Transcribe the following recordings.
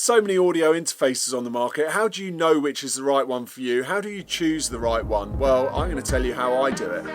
So many audio interfaces on the market. How do you know which is the right one for you? How do you choose the right one? Well, I'm going to tell you how I do it.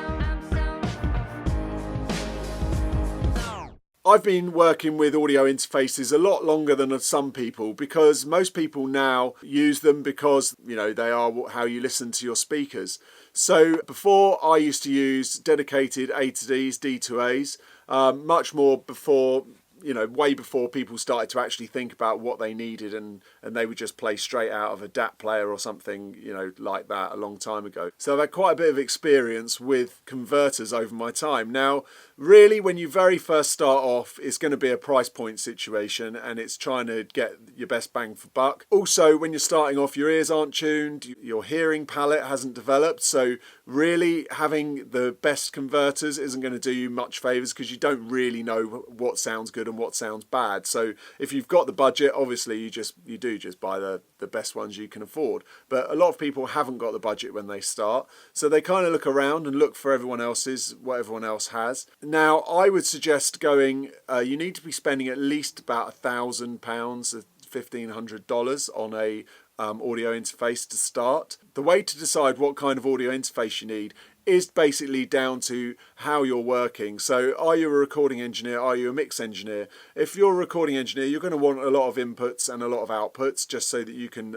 I've been working with audio interfaces a lot longer than some people, because most people now use them because, you know, they are how you listen to your speakers. So before, I used to use dedicated A to Ds, D to As, much more before, you know, way before people started to actually think about what they needed, and they would just play straight out of a DAT player or something, you know, like that a long time ago. So I've had quite a bit of experience with converters over my time. Now, really, when you very first start off, it's going to be a price point situation, and it's trying to get your best bang for buck. Also, when you're starting off, your ears aren't tuned, your hearing palette hasn't developed, so really having the best converters isn't going to do you much favours, because you don't really know what sounds good and what sounds bad. So if you've got the budget, obviously you do just buy the best ones you can afford. But a lot of people haven't got the budget when they start, so they kind of look around and look for what everyone else has. Now, I would suggest going, you need to be spending at least about £1,000, $1,500 on a audio interface to start. The way to decide what kind of audio interface you need is basically down to how you're working. So are you a recording engineer? Are you a mix engineer? If you're a recording engineer, you're going to want a lot of inputs and a lot of outputs just so that you can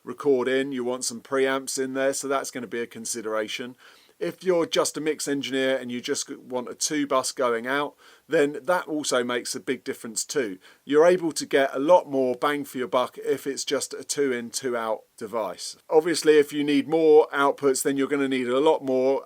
record in. You want some preamps in there, so that's going to be a consideration. If you're just a mix engineer and you just want a 2-bus going out, then that also makes a big difference too. You're able to get a lot more bang for your buck if it's just a 2-in, 2-out device. Obviously, if you need more outputs, then you're going to need a lot more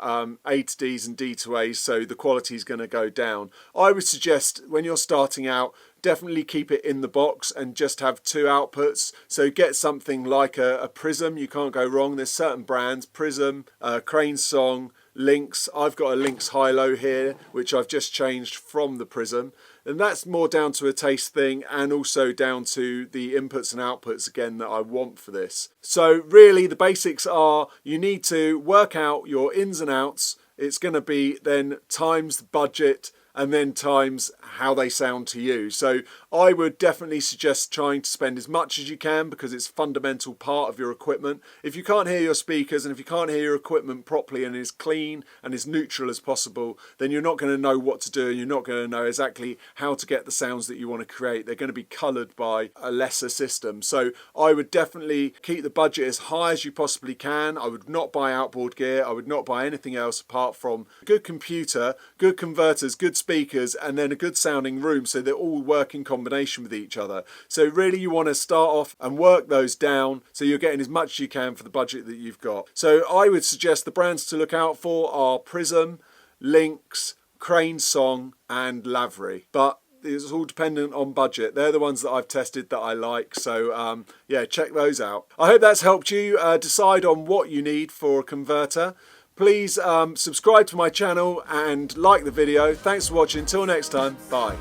A to Ds and D to As, so the quality is going to go down. I would suggest when you're starting out, definitely keep it in the box and just have 2 outputs. So get something like a Prism. You can't go wrong. There's certain brands, Prism, Crane Song, Lynx. I've got a Lynx High-Low here, which I've just changed from the Prism. And that's more down to a taste thing, and also down to the inputs and outputs again that I want for this. So really the basics are, you need to work out your ins and outs. It's going to be then times the budget, and then times how they sound to you. So I would definitely suggest trying to spend as much as you can, because it's a fundamental part of your equipment. If you can't hear your speakers and if you can't hear your equipment properly and as clean and as neutral as possible, then you're not going to know what to do, and you're not going to know exactly how to get the sounds that you want to create. They're going to be coloured by a lesser system. So I would definitely keep the budget as high as you possibly can. I would not buy outboard gear. I would not buy anything else apart from a good computer, good converters, good speakers, and then a good sounding room, so they all work in combination with each other. So really you want to start off and work those down so you're getting as much as you can for the budget that you've got. So I would suggest the brands to look out for are Prism, Lynx, Crane Song and Lavery. But it's all dependent on budget. They're the ones that I've tested that I like. So yeah, check those out. I hope that's helped you decide on what you need for a converter. Please subscribe to my channel and like the video. Thanks for watching. Until next time, bye.